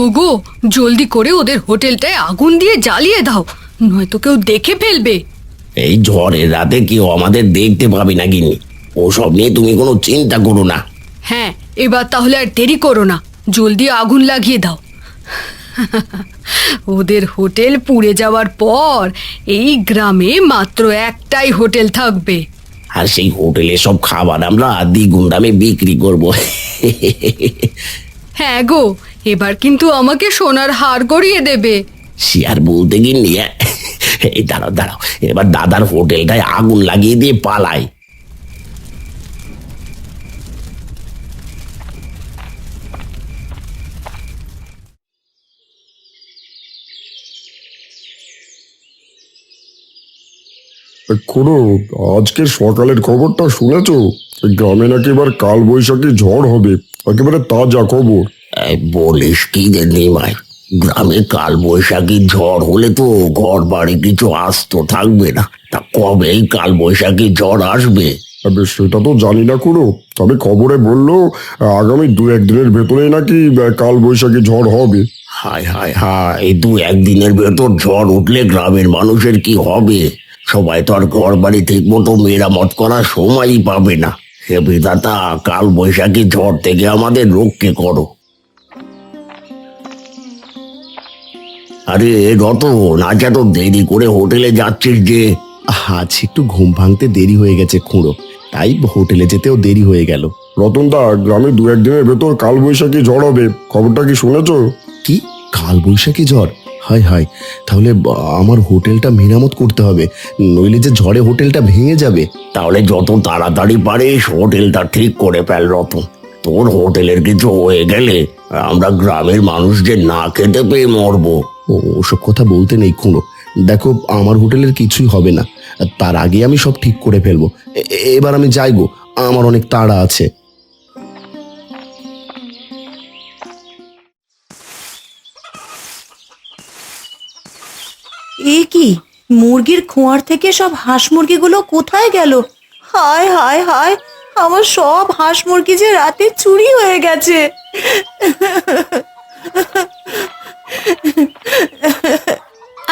ওগো, জলদি করে ওদের হোটেলটায় আগুন দিয়ে জ্বালিয়ে দাও, নয়তো কেউ দেখে ফেলবে। এই ঝড়ের রাতে কেউ আমাদের দেখতে পাবে না গিন্নি, ওসব নিয়ে তুমি কোনো চিন্তা করো না। হ্যাঁ, এবার তাহলে আর দেরি করো না, জলদি আগুন লাগিয়ে দাও। ওদের হোটেল পুড়ে যাওয়ার পর এই গ্রামে মাত্র একটাই হোটেল থাকবে। আর সেই হোটেলে সব খাবার আমরা দ্বিগুণ দামে বিক্রি করব। হ্যাঁ গো, এবার কিন্তু আমাকে সোনার হার গড়িয়ে দেবে। সে আর বলতে গিন্নি, এই দাঁড়াও দাঁড়াও, এবার দাদার হোটেলটায় আগুন লাগিয়ে দিয়ে পালাই। খুড়ো, আজকের সকালের খবরটা শুনেছো? গ্রামে নাকি এবার কাল বৈশাখী ঝড় হবে, একেবারে তাজা খবর। বলিস কি যে নিমাই, গ্রামে কাল বৈশাখী ঝড় হলে তো ঘর বাড়ি কিছু আস্ত থাকবে না। তা কবে এই কাল বৈশাখী ঝড় আসবে? সেটা তো জানি না খুড়ো, তবে খবরে বললো আগামী 2-1 দিনের ভেতরেই নাকি কাল বৈশাখী ঝড় হবে। হায় হায় হায়, এই 2-1 দিনের ভেতর ঝড় উঠলে গ্রামের মানুষের কি হবে? সবাই তো আর ঘর বাড়ি ঠিক মতো মেরামত করার সময়ই পাবে না। হে বিধাতা, কাল বৈশাখী ঝড় থেকে আমাদের রক্ষে করো। আরে রতন, আজ এত দেরি করে হোটেলে যাচ্ছিস যে? আজ একটু ঘুম ভাঙতে দেরি হয়ে গেছে খুড়ো, তাই হোটেলে যেতেও দেরি হয়ে গেল। রতনদা, গ্রামে 2-1 দিনের ভেতর কাল বৈশাখী ঝড় হবে, খবরটা কি শুনেছো? কি কাল বৈশাখী ঝড়? হায় হায়, তাহলে আমার হোটেলটা মেরামত করতে হবে, নইলে যে ঝড়ে হোটেলটা ভেঙে যাবে। তাহলে যত তাড়াতাড়ি পারিস হোটেলটা ঠিক করে ফেল রতন। তোর হোটেলের কিছু হয়ে গেলে আমরা গ্রামের মানুষ যে না খেতে পেয়ে মরবো। ওসব কথা বলতে নেই খুড়ো, দেখো আমার হোটেলের কিছুই হবে না, তার আগে আমি সব ঠিক করে ফেলবো। এবার আমি যাই গো, আমার অনেক তাড়া আছে। এ কি, মুরগির খোঁয়ার থেকে সব হাঁস মুরগিগুলো কোথায় গেল? হায় হায় হায়, আমার সব হাঁস মুরগি যে রাতে চুরি হয়ে গেছে।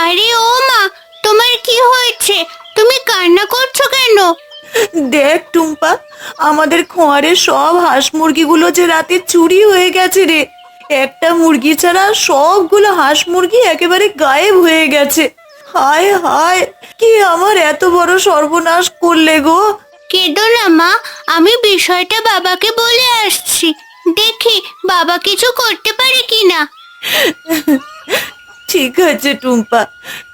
আরে ও মা, তোমার কি হয়েছে? তুমি কান্না করছো কেন? দেখ টুম্পা, আমাদের খোঁয়ারের সব হাঁস মুরগিগুলো যে রাতে চুরি হয়ে গেছে রে। একটা মুরগি ছাড়া সবগুলো হাঁস মুরগি একেবারে গায়েব হয়ে গেছে। হায় হায়, কি আমার এত বড় সর্বনাশ করলে গো। কেঁদো না মা, আমি বিষয়টা বাবাকে বলে আসছি, দেখি বাবা কিছু করতে পারে কিনা। ঠিক আছে টুম্পা,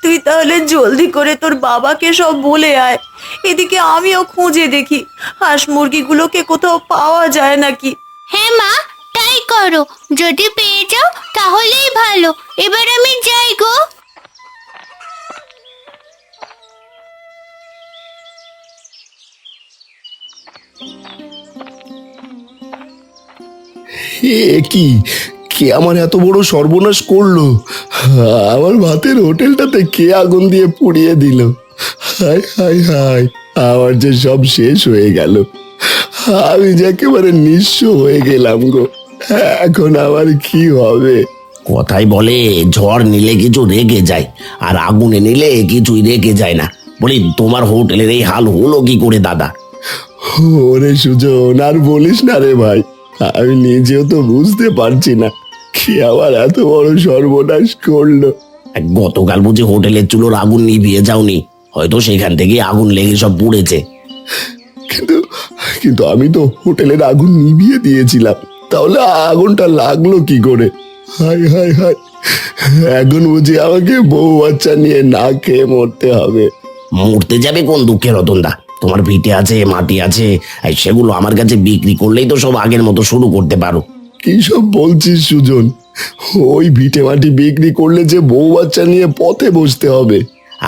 তুই তাহলে জলদি করে তোর বাবাকে সব বলে আয়। এদিকে আমিও খুঁজে দেখি হাঁস মুরগিগুলোকে কোথাও পাওয়া যায় নাকি। হ্যাঁ মা, তাই করো, যদি পেয়ে যাও তাহলেই ভালো। এবার আমি যাই গো। এ কি, কে আমার এত বড় সর্বনাশ করলো? আমার ভাতের হোটেলটাতে কে আগুন দিয়ে পুড়িয়ে দিল? হায় হায় হায়, আমার যে সব শেষ হয়ে গেল, আমি যে একেবারে নিঃস্ব হয়ে গেলাম গো। এখন আমার কি হবে? কথাই বলে ঝড় নিলে কিছু রেখে যায়, আর আগুনে নিলে কিছুই রেখে যায় না। বলি, তোমার হোটেলের এই হাল হলো কি করে দাদা? ওরে সুজন, আর বলিস না রে ভাই, আমি নিজেও তো বুঝতে পারছি না কি আবার এত বড় সর্বনাশ করলো। গতকাল বুঝি হোটেলের চুলোর আগুন নিভিয়ে যাওনি? হয়তো সেখান থেকে আগুন লেগে সব পুড়েছে। কিন্তু কিন্তু আমি তো হোটেলের আগুন নিভিয়ে দিয়েছিলাম, তাহলে আগুনটা লাগলো কি করে? হায় হায় হায়, এখন বুঝি আমাকে বউ বাচ্চা নিয়ে না খেয়ে মরতে হবে। মরতে যাবে কোন দুঃখে রতনদা? তোমার ভিটে আছে, মাটি আছে, সেগুলো আমার কাছে বিক্রি করলেই তো সব আগের মতো শুরু করতে পারো। কি সব বলছিস সুজন? ওই ভিটে মাটি বিক্রি করলে যে বউ বাচ্চা নিয়ে পথে বসতে হবে।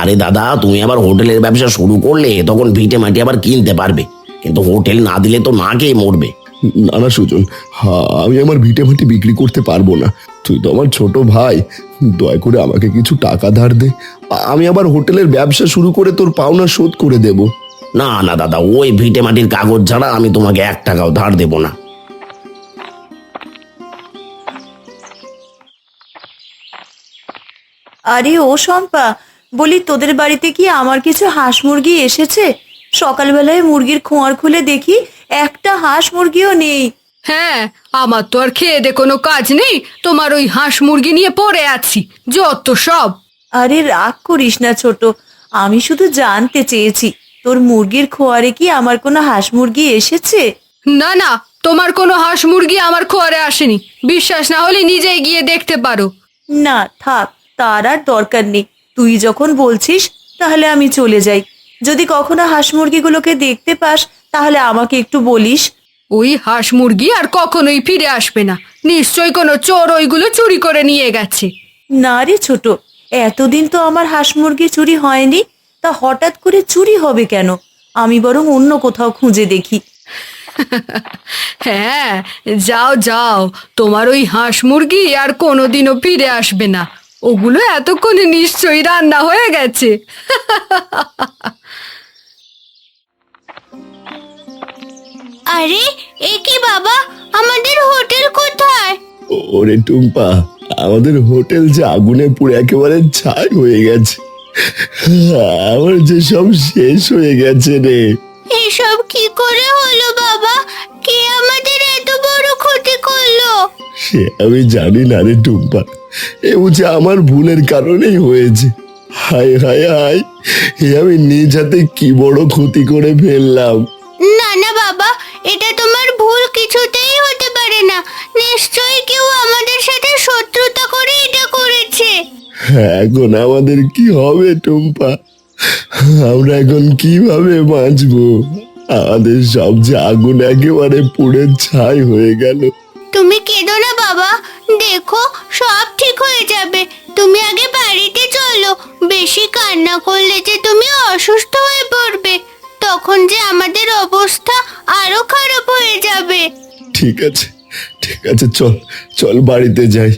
আরে দাদা, তুমি আবার হোটেলের ব্যবসা শুরু করলে তখন ভিটে মাটি আবার কিনতে পারবে, কিন্তু হোটেল না দিলে তো না খেয়ে মরবে। না না সুজন, আমি আমার ভিটে মাটি বিক্রি করতে পারবো না। তুই তো আমার ছোট ভাই, দয়া করে আমাকে কিছু টাকা ধার দে, আমি আবার হোটেলের ব্যবসা শুরু করে তোর পাওনা শোধ করে দেব। না না দাদা, ওই ভিটে মাটির কাগজ ছাড়া আমি তোমাকে 1 টাকাও ধার দেবো না। আরে ও শম্পা, বলি তোদের বাড়িতে কি আমার কিছু হাঁস মুরগি এসেছে? সকালবেলায় মুরগির খোঁয়ার খুলে দেখি একটা হাঁস মুরগিও নেই। হ্যাঁ, আমার তো আর খেয়ে দে কোনো কাজ নেই, তোমার ওই হাঁস মুরগি নিয়ে পড়ে আছি যত সব। আরে রাগ করিস না ছোট, আমি শুধু জানতে চেয়েছি তোর মুরগির খোয়ারে কি আমার কোনো হাঁস মুরগি এসেছে? না না, তোমার কোনো হাঁস মুরগি আমার খোয়ারে আসেনি। বিশ্বাস না হলে নিজেই গিয়ে দেখতে পারো। না থাক, তার আর দরকার নেই। তুই যখন বলছিস তাহলে আমি চলে যাই। যদি কখনো হাঁস মুরগিগুলোকে দেখতে পাস তাহলে আমাকে একটু বলিস। ওই হাঁস মুরগি আর কখনোই ফিরে আসবে না, নিশ্চয়ই কোনো চোর ওইগুলো চুরি করে নিয়ে গেছে। না রে ছোট, এতদিন তো আমার হাঁস মুরগি চুরি হয়নি, তা হঠাৎ করে চুরি হবে কেন? আমি বরং অন্য কোথাও খুঁজে দেখি। হ্যাঁ, যাও যাও, তোমার ওই হাঁস মুরগি আর কোনোদিনও ফিরে আসবে না। ওগুলো এতক্ষণে নিশ্চয়ই রান্না হয়ে গেছে। আরে এ কি বাবা, আমাদের হোটেল কোথায়? ওরে টুম্পা, আমাদের হোটেল যে আগুনে পুড়ে একেবারে ছাই হয়ে গেছে। আমার যে সব শেষ হয়ে গেছে রে। এসব কি করে হলো বাবা? কে আমাদের এত বড় ক্ষতি করলো? সে আমি জানি না রে টুম্পা, এ বুঝে আমার ভুলের কারণেই হয়েছে। হায় হায় হায়, এ আমি নিজ হাতে কি বড় ক্ষতি করে ফেললাম। না না বাবা, এটা তোমার ভুল কিছুতেই হতে পারে না। নিশ্চয়ই কেউ আমাদের সাথে শত্রুতা করে এটা করেছে। এখন আমাদের কি হবে টুম্পা? আমরা এখন কিভাবে বাঁচবো? আমাদের সব যে আগুন একেবারে পুড়ে ছাই হয়ে গেল। তুমি কেঁদো না বাবা, দেখো সব ঠিক হয়ে যাবে। তুমি আগে বাড়িতে চলো, বেশি কান্না করলে যে তুমি অসুস্থ হয়ে পড়বে, তখন যে আমাদের অবস্থা আরো খারাপ হয়ে যাবে। ঠিক আছে ঠিক আছে, চল চল বাড়িতে যাই।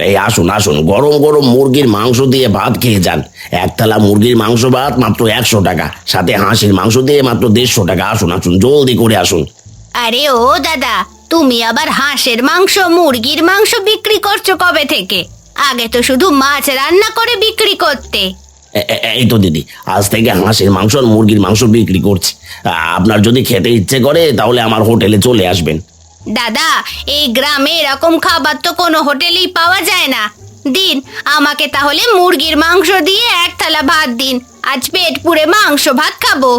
এই আসুন আসুন, গরম গরম মুরগির মাংস দিয়ে ভাত খেয়ে যান। এক থালা মুরগির মাংস ভাত মাত্র 100 টাকা, সাথে হাঁসের মাংস দিয়ে মাত্র 150 টাকা। আসুন আসুন, জলদি করে আসুন। আরে ও দাদা, তুমি আবার হাঁসের মাংস মুরগির মাংস বিক্রি করছো কবে থেকে? আগে তো শুধু মাছ রান্না করে বিক্রি করতে। এই তো দিদি, আজ থেকে হাঁসের মাংস আর মুরগির মাংস বিক্রি করছি। আপনার যদি খেতে ইচ্ছে করে তাহলে আমার হোটেলে চলে আসবেন। দাদা, এই গ্রামে এরকম খাবার তো কোনো হোটেলেই পাওয়া যায় না। দিন আমাকে তাহলে মুরগির মাংস দিয়ে এক থালা ভাত দিন, আজ পেট পুড়ে মাংস ভাত খাবো।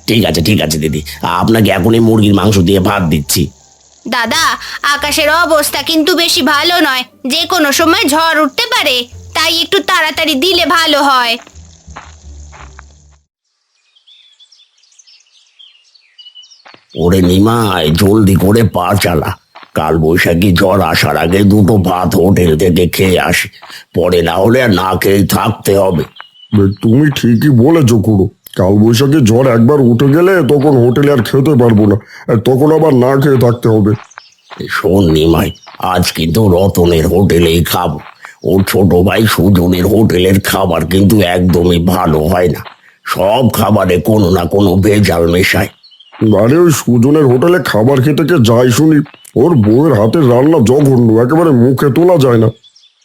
ঠিক আছে দিদি, আপনাকে এখনই মুরগির মাংস দিয়ে ভাত দিচ্ছি। দাদা, আকাশের অবস্থা কিন্তু বেশি ভালো নয়, যে কোনো সময় ঝড় উঠতে পারে, তাই একটু তাড়াতাড়ি দিলে ভালো হয়। ওরে নিমাই, জলদি করে পা চালা। কাল বৈশাখী ঝড় আসার আগে দুটো ভাত হোটেল থেকে খেয়ে আসি, পরে না হলে আর না খেয়ে থাকতে হবে। তুমি ঠিকই বলেছো খুড়ো, কাল বৈশাখী ঝড় একবার উঠে গেলে তখন হোটেলে আর খেতে পারবো না, আর তখন আবার না খেয়ে থাকতে হবে। শোন নিমাই, আজ কিন্তু রতনের হোটেলেই খাবো। ওর ছোট ভাই সুজনের হোটেলের খাবার কিন্তু একদমই ভালো হয় না, সব খাবারে কোনো না কোনো ভেজাল মেশায়। আরে ওই সুজনের হোটেলে খাবার খেতে কে যায় শুনি? ওর বউয়ের হাতের রান্না জঘন্য, একেবারে মুখে তোলা যায় না।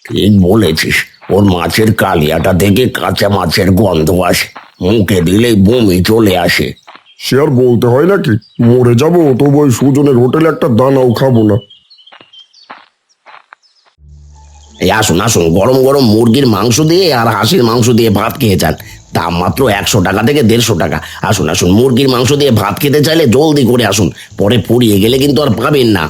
ঠিক বলেছিস, ওর মাছের কালিয়াটা থেকে কাঁচা মাছের গন্ধ আসে, মুখে দিলেই বমি চলে আসে। সে আর বলতে হয় নাকি, মরে যাবো তবু ওই সুজনের হোটেলে একটা দানাও খাবো না। এই আসুন আসুন, গরম গরম মুরগির মাংস দিয়ে আর হাঁসের মাংস দিয়ে ভাত খেয়ে যান, দাম মাত্র 100 টাকা থেকে 150 টাকা। আসুন আসুন, মুরগির মাংস দিয়ে ভাত খেতে চাইলে জলদি করে আসুন, পরে পুড়িয়ে গেলে কিন্তু আর পাবেন না।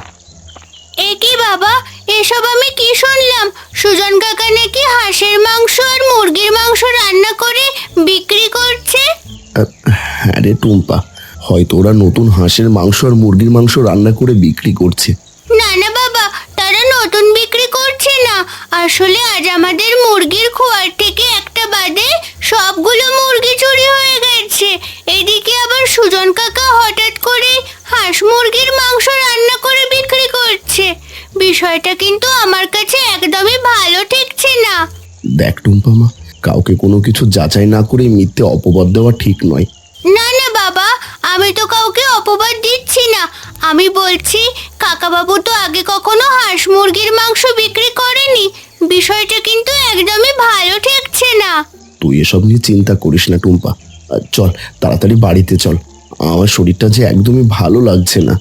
এ কি বাবা, এসব আমি কি শুনলাম? সুজন কাকা নাকি হাঁসের মাংস আর মুরগির মাংস রান্না করে বিক্রি করছে? আরে টুম্পা, হয়তো ওরা নতুন হাঁসের মাংস আর মুরগির মাংস রান্না করে বিক্রি করছে। না না বাবা, তারা নতুন বিক্রি করছে না। আসলে আজ আমাদের মুরগির খোয়ার থেকে একটা বাদে সবগুলো মুরগি চুরি হয়ে গেছে। এদিকে আবার সুজন কাকা হঠাৎ করে হাঁস মুরগির মাংস রান্না করে বিক্রি করছে। বিষয়টা কিন্তু আমার কাছে একদমই ভালো ঠেকছে না। দেখ টুম্পা মা, কাউকে কোনো কিছু যাচাই না করে মিথ্যে অপবাদ দেওয়া ঠিক নয়। না না বাবা, আমি তো কাউকে অপবাদ দিচ্ছি না। আমি বলছি কাকাবাবু তো আগে কখনো হাঁস মুরগির মাংস বিক্রি করেনি। বিষয়টা কিন্তু একদমই ভালো ঠেকছে না। তুই এসব নিয়ে চিন্তা করিস না টুম্পা। চল তাড়াতাড়ি বাড়িতে চল, আমার শরীরটা যে একদমই ভালো লাগছে না।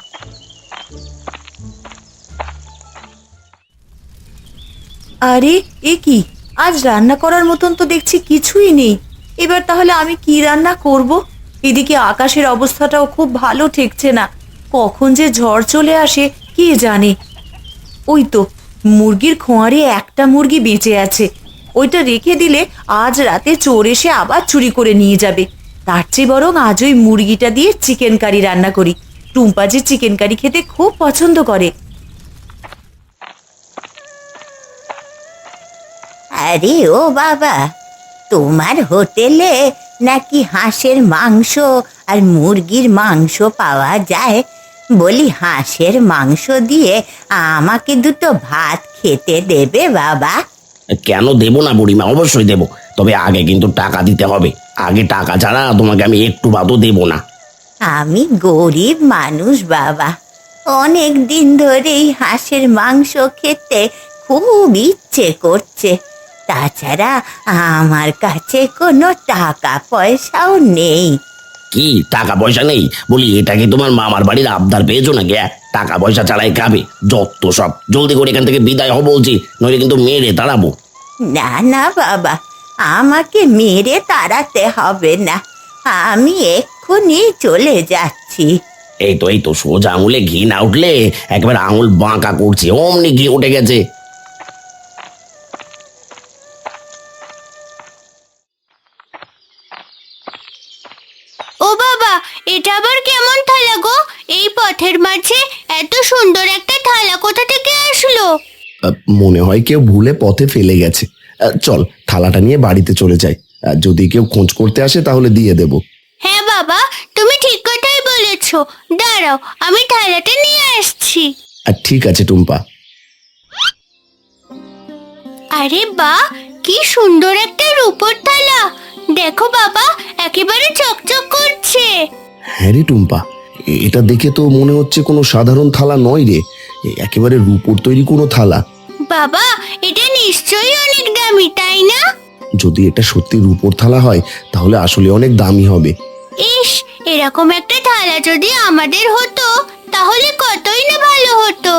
আরে এ কি, আজ রান্না করার মতন তো দেখছি কিছুই নেই। এবার তাহলে আমি কি রান্না করব? এদিকে আকাশের অবস্থাটাও খুব ভালো ঠেকছে না, কখন যে ঝড় চলে আসে কে জানে। ওই তো মুরগির খোঁয়ারে একটা মুরগি বেঁচে আছে, ওইটা রেখে দিলে আজ রাতে চোর এসে আবার চুরি করে নিয়ে যাবে। তার চেয়ে বরং আজ ওই মুরগিটা দিয়ে চিকেন কারি রান্না করি। টুম্পা যে চিকেন কারি খেতে খুব পছন্দ করে। আরে ও বাবা, তোমার হোটেলে নাকি হাঁসের মাংস আর মুরগির মাংস পাওয়া যায়? বলি হাঁসের মাংস দিয়ে আমাকে দুটো ভাত খেতে দেবে বাবা? কেন দেবো না বুড়িমা, অবশ্যই দেবো, তবে আগে কিন্তু টাকা দিতে হবে। আগে টাকা ছাড়া তোমাকে আমি একটু ভাতও দেবো না। আমি গরিব মানুষ বাবা, অনেক দিন ধরেই হাঁসের মাংস খেতে খুব ইচ্ছে করছে। তাছাড়া আমার কাছে কোনো টাকা পয়সাও নেই। কি টাকা পয়সা নেই? বলি এটা কি তোমার মামার বাড়ির আবদার পেয়েছো নাকি? টাকা পয়সা ছাড়াই খাবে যত সব। জলদি করে এখান থেকে বিদায় হও বলছি, নইলে কিন্তু মেরে তাড়াবো। না না বাবা, আমাকে মেরে তাড়াতে হবে না, আমি এক্ষুনি চলে যাচ্ছি। এই তো সোজা আঙুলে ঘি না উঠলে একবার আঙুল বাঁকা করছে, অমনি ঘি উঠে গেছে। ও বাবা, এটা আবার কেমন থালা গো? এই পথের মাঝে এত সুন্দর একটা থালা কোথা থেকে আসলো? মনে হয় কেউ ভুলে পথে ফেলে গেছে। চল থালাটা নিয়ে বাড়িতে চলে যাই, যদি কেউ খোঁজ করতে আসে তাহলে দিয়ে দেব। হ্যাঁ বাবা, তুমি ঠিক কথাই বলেছো। দাঁড়াও, আমি থালাটা নিয়ে আসছি। ঠিক আছে টুম্পা। আরে বাহ, কি সুন্দর একটা রূপোর থালা! দেখো বাবা, একেবারে চকচক করছে। হ্যাঁ রে টুম্পা, এটা দেখে তো মনে হচ্ছে কোনো সাধারণ থালা নয় রে, একেবারে রূপোর তৈরি কোনো থালা। বাবা, এটা নিশ্চয়ই অনেক দামি, তাই না? যদি এটা সত্যি রূপোর থালা হয় তাহলে আসলে অনেক দামি হবে। ইস, এরকম একটা থালা যদি আমাদের হতো তাহলে কতই না ভালো হতো।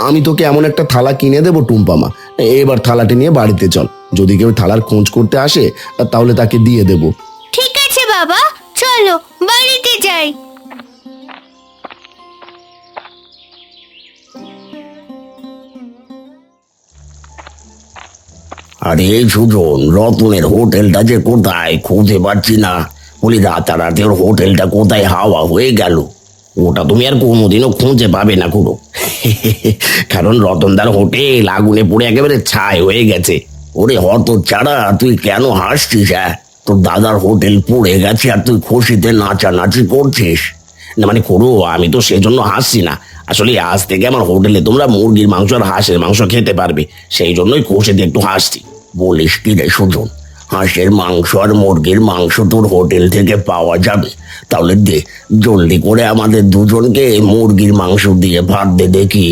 আমি তোকে এমন একটা থালা কিনে দেবো টুম্পা মা। এবার থালাটি নিয়ে বাড়িতে চল, যদি কেউ থালার খোঁজ করতে আসে তাহলে তাকে দিয়ে দেব। ঠিক আছে বাবা, চলো বাড়িতে যাই। আরে সুজন, রতনের হোটেলটা যে কোথায় খুঁজে পাচ্ছি না। বলি রাতারাতি ওর হোটেলটা কোথায় হাওয়া হয়ে গেল। ওটা তুমি আর কোনোদিনও খুঁজে পাবে না খুড়ো। কারণ রতনদার হোটেল আগুনে পুড়ে একেবারে ছাই হয়ে গেছে। ওরে হতচ্ছাড়া, তুই কেন হাসছিস? তোর দাদার হোটেল পুড়ে গেছে আর তুই খুশিতে নাচানাচি করছিস? না মানে খুড়ো, আমি তো সেজন্য হাসছি না। আসলে আজ থেকে আমার হোটেলে তোমরা মুরগির মাংস আর হাঁসের মাংস খেতে পারবে, সেই জন্যই খুশিতে একটু হাসছি। বলিস কি রে সুজন, হাঁসের মাংস আর মুরগির মাংস তোর হোটেল থেকে পাওয়া যাবে? তাহলে দে, জলদি করে আমাদের দুজনকে মুরগির মাংস দিয়ে ভাত দে দেখি।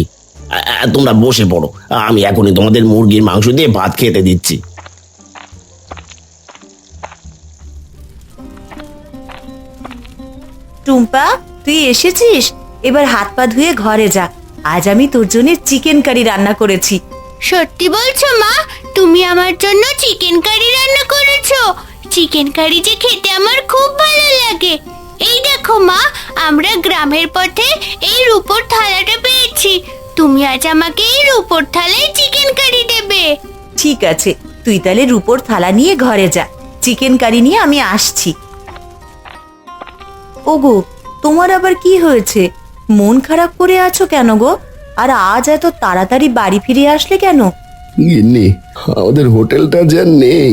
তোমরা বসে পড়ো, আমি এখনই তোমাদের মুরগির মাংস দিয়ে ভাত খেতে দিচ্ছি। টুম্পা, তুই এসেছিস? এবার হাত পা ধুয়ে ঘরে যা, আজ আমি তোর জন্য চিকেন কারি রান্না করেছি। সত্যি বলছো মা? তুমি আমার জন্য চিকেন কারি রান্না করেছো? চিকেন কারি যে খেতে আমার খুব ভালো লাগে। এই দেখো মা, আমরা গ্রামের পথে এই রূপোর থালাটা পেয়েছি। তুমি আজ আমাকে এই রূপোর থালায় চিকেন কারি দেবে। ঠিক আছে, তুই তাহলে রূপোর থালা নিয়ে ঘরে যা, চিকেন কারি নিয়ে আমি আসছি। ওগো, তোমার আবার কি হয়েছে? মন খারাপ করে আছো কেন গো? আর আজ এত তাড়াতাড়ি বাড়ি ফিরে আসলে কেন? গিন্নি, আমাদের হোটেলটা যে নেই,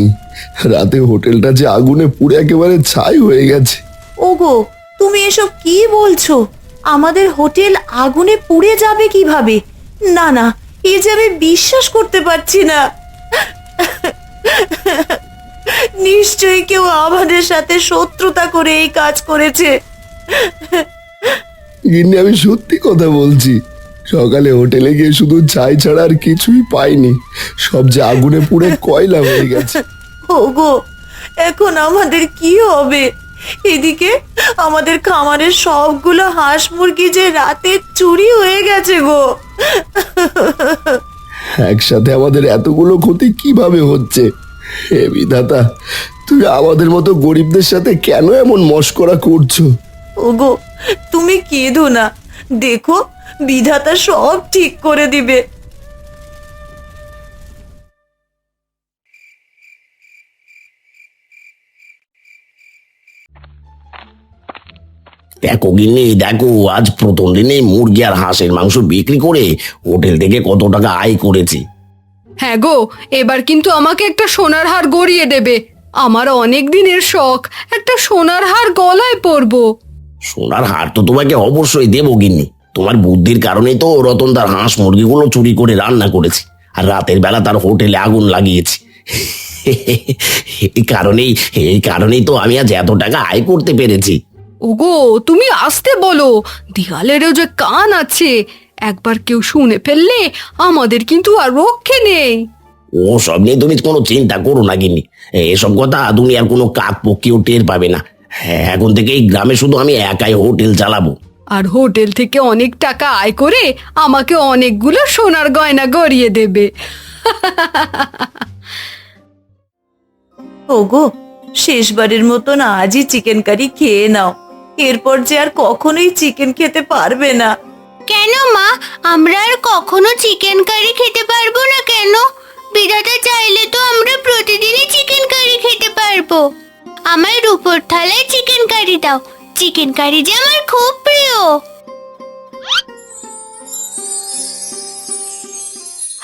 রাতে হোটেলটা যে আগুনে পুড়ে একেবারে ছাই হয়ে গেছে। ওগো, তুমি এসব কি বলছো? আমাদের হোটেল আগুনে পুড়ে যাবে কিভাবে? না না, এ যে আমি বিশ্বাস করতে পারছি না। নিশ্চয়ই কেউ আমাদের সাথে শত্রুতা করে এই কাজ করেছে। গিন্নি, আমি সত্যি কথা বলছি। সকালে হোটেলে গিয়ে শুধু ছাই ছাড়া আর কিছুই পাইনি। সব যে আগুনে পুড়ে কয়লা হয়ে গেছে। ওগো, এখন আমাদের কি হবে? এদিকে আমাদের খামারের সবগুলো হাঁস মুরগি যে রাতে চুরি হয়ে গেছে গো। একসাথে আমাদের এতগুলো ক্ষতি কিভাবে হচ্ছে? হে বিধাতা, তুমি আমাদের মতো গরিবদের সাথে কেন এমন মশকরা করছো? ওগো, তুমি কেঁদো না, দেখো বিধাতা সব ঠিক করে দিবে। দেখো গিন্নি, দেখো আজ প্রথম দিনে মুরগি আর হাঁসের মাংস বিক্রি করে হোটেল থেকে কত টাকা আয় করেছি। হ্যাঁ গো, এবার কিন্তু আমাকে একটা সোনার হার গড়িয়ে দেবে। আমার অনেক দিনের শখ, একটা সোনার হার গলায় পরবো। সোনার হার তো তোমাকে অবশ্যই দেবো গিন্নি। তোমার বুদ্ধির কারণেই তো রতন তার হাঁস মুরগিগুলো চুরি করে রান্না করেছে আর রাতের বেলা তার হোটেলে আগুন লাগিয়েছে। এই কারণেই তো আমি আজ এত টাকা আয় করতে পেরেছি। ওগো, তুমি আসতে বলো, দেয়ালেরও যে কান আছে, একবার কেউ শুনে ফেললে আমাদের কিন্তু আর রক্ষে নেই। ও সব নিয়ে তুমি কোনো চিন্তা করো না গিন্নি, এসব কথা দুনিয়ার কোনো কাক পক্ষীও টের পাবে না। হ্যাঁ, এখন থেকে এই গ্রামে শুধু আমি একাই হোটেল চালাবো। আর হোটেল থেকে অনেক টাকা আয় করে আমাকে অনেকগুলো সোনার গয়না গড়িয়ে দেবে। ওগো, শেষবারের মতন আজই চিকেন কারি খেয়ে নাও, এরপর যে আর কখনোই চিকেন খেতে পারবে না। কেন মা, আমরা আর কখনো চিকেন কারি খেতে পারবো না কেন? বিধাতা চাইলে তো আমরা প্রতিদিনই চিকেন কারি খেতে পারবো। আমার রূপোর থালায় চিকেন কারি দাও, চিকেন কারি যে আমার খুব প্রিয়।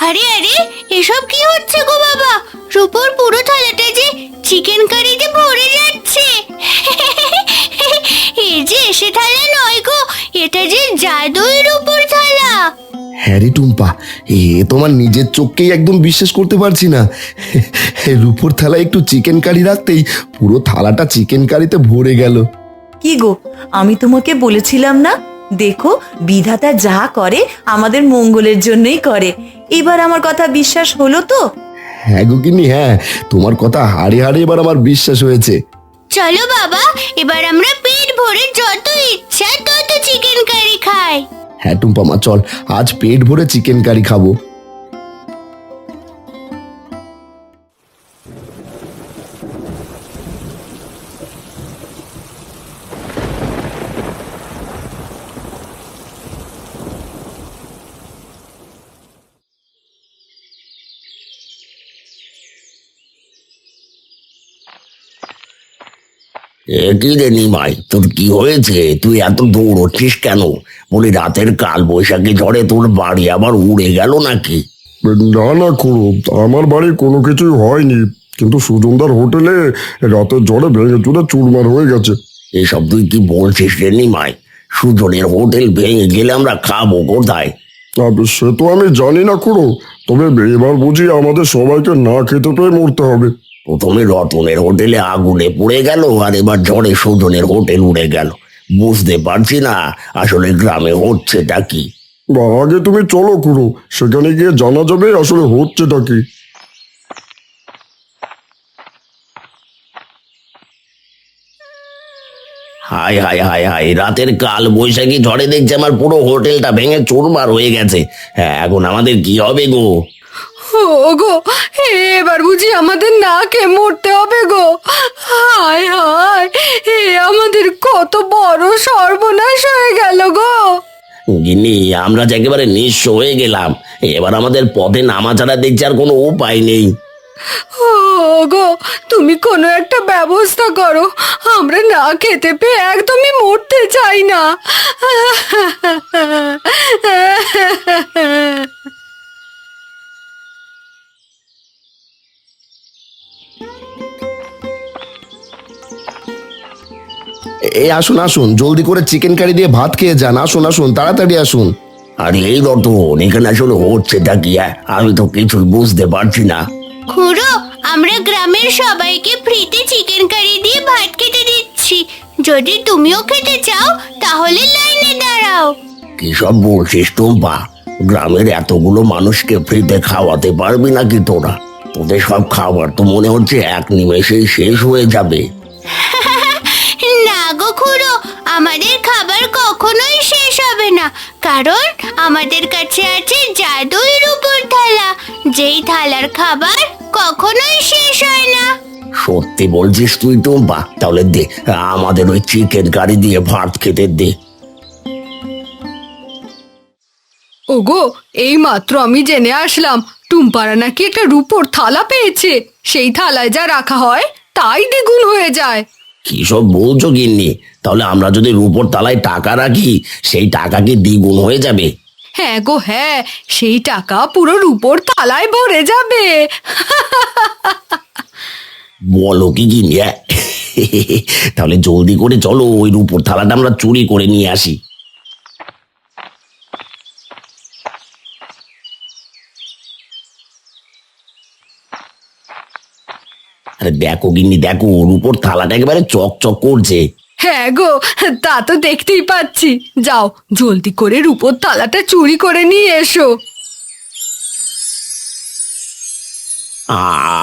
আরে আরে, এসব কি হচ্ছে গো বাবা? রূপোর পুরো থালাটা যে চিকেন কারিতে ভরে যাচ্ছে। এই যে এসে থালা নয় গো, এটা যে জাদুই রূপোর থালা। হ্যাঁ রে টুম্পা, তোমার নিজের চোখকেই একদম বিশ্বাস করতে পারছি না। রূপোর থালায় একটু চিকেন কারি রাখতেই পুরো থালাটা চিকেন কারিতে ভরে গেল। কি গো, আমি তোমাকে বলেছিলাম না, দেখো বিধাতা যা করে আমাদের মঙ্গলের জন্যই করে। এবার আমার কথা বিশ্বাস হলো তো? হ্যাঁ গো গিন্নি, হ্যাঁ, তোমার কথা হাড়ে হাড়ে এবার আমার বিশ্বাস হয়েছে। চলো বাবা, এবার আমরা পেট ভরে যত ইচ্ছা তত চিকেন কারি খাই। হ্যাঁ টুম্পা মা, চল আজ পেট ভরে চিকেন কারি খাবো। কি রে নিমাই, তোর কি হয়েছে? তুই এত দৌড়চ্ছিস কেন? বলি রাতের কাল বৈশাখী ঝড়ে তোর বাড়ি আবার উড়ে গেল নাকি? না না খুড়ো, আমার বাড়ি কোনো কিছুই হয়নি, কিন্তু সুজনদার হোটেলে রাতের ঝড়ে ভেঙে চুরে চুরমার হয়ে গেছে। এসব তুই কি বলছিস রে নিমাই? সুজনের হোটেল ভেঙে গেলে আমরা খাবো কোথায়? সে তো আমি জানি না খুড়ো, তবে এবার বুঝি আমাদের সবাইকে না খেতে পেয়ে মরতে হবে। প্রথমে রতনের হোটেলে আগুনে পড়ে গেল, আর এবার ঝড়ে সুজনের হোটেল উড়ে গেল। বুঝতে পারছি না আসলে গ্রামে হচ্ছেটা কি। আগে তুমি চলো খুড়ো, সেখানে গিয়ে জানা যাবে আসলে হচ্ছেটা কি। হায় হায় হায় হায়, রাতের কাল বৈশাখী ঝড়ে দেখছি আমার পুরো হোটেলটা ভেঙে চুরমার হয়ে গেছে। হ্যাঁ, এখন আমাদের কি হবে গো? ওগো, এবার বুঝি আমাদের না খেয়ে মরতে হবে গো। হায় হায়, আমাদের কত বড় সর্বনাশ হয়ে গেল গো। গিন্নি, আমরা যে একেবারে নিঃস্ব হয়ে গেলাম। এবার আমাদের পথে নামা ছাড়া দেখছি আর কোনো উপায় নেই। ওগো, তুমি কোনো একটা ব্যবস্থা করো, আমরা না খেতে পেয়ে একদমই মরতে চাই না। এই আসুন আসুন, জলদি করে চিকেন কারি দিয়ে ভাত খেয়ে যান। আসুন আসুন, তাড়াতাড়ি আসুন। আর এই রতন, এখানে আসলে হচ্ছেটা কি? আমি তো কিছুই বুঝতে পারছি না। খুড়ো, আমরা গ্রামের সবাইকে ফ্রিতে চিকেন কারি দিয়ে ভাত খেতে দিচ্ছি। যদি তুমিও খেতে চাও তাহলে লাইনে দাঁড়াও। কি সব বলছিস টুম্পা? গ্রামের এতগুলো মানুষকে ফ্রিতে খাওয়াতে পারবি নাকি তোরা? তোদের সব খাবার তো মনে হচ্ছে এক নিমেষেই শেষ হয়ে যাবে। না গো খুড়ো, আমাদের খাবার কখনোই শেষ হবে না, কারণ আমাদের কাছে আছে জাদুই রূপোর থালা, যেই থালার খাবার কখনোই শেষ হয় না। সত্যি বলছিস তুই টুম্পা? তাহলে দে, আমাদের ওই চিকেন কারি দিয়ে ভাত খেতে দে। ওগো, এই মাত্র আমি জেনে আসলাম টুম্পারা নাকি একটা রূপোর থালা পেয়েছে। সেই থালায় যা রাখা হয় তাই দ্বিগুণ হয়ে যায়। কি সব বলছো গিন্নি? তাহলে আমরা যদি রূপোর তালায় টাকা রাখি, সেই টাকা কি দ্বিগুণ হয়ে যাবে? হ্যাঁ গো হ্যাঁ, সেই টাকা পুরো রূপোর থালায় ভরে যাবে। বলো কি গিন্নি? তাহলে জলদি করে চলো, ওই রূপোর থালাটা আমরা চুরি করে নিয়ে আসি। আরে দেখো গিন্নি, দেখো রূপোর থালাটা একেবারে চকচক করছে। হ্যাঁ গো, তা তো দেখতেই পাচ্ছি। যাও জলদি করে রূপোর থালাটা চুরি করে নিয়ে এসো।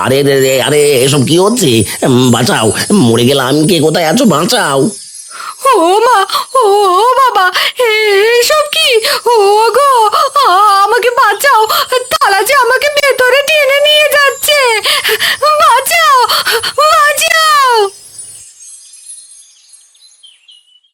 আরে রে রে, আরে এসব কি হচ্ছে? বাঁচাও, মরে গেলাম। কে কোথায় আছো? বাঁচাও। ও মা, ও বাবা, এসব কি?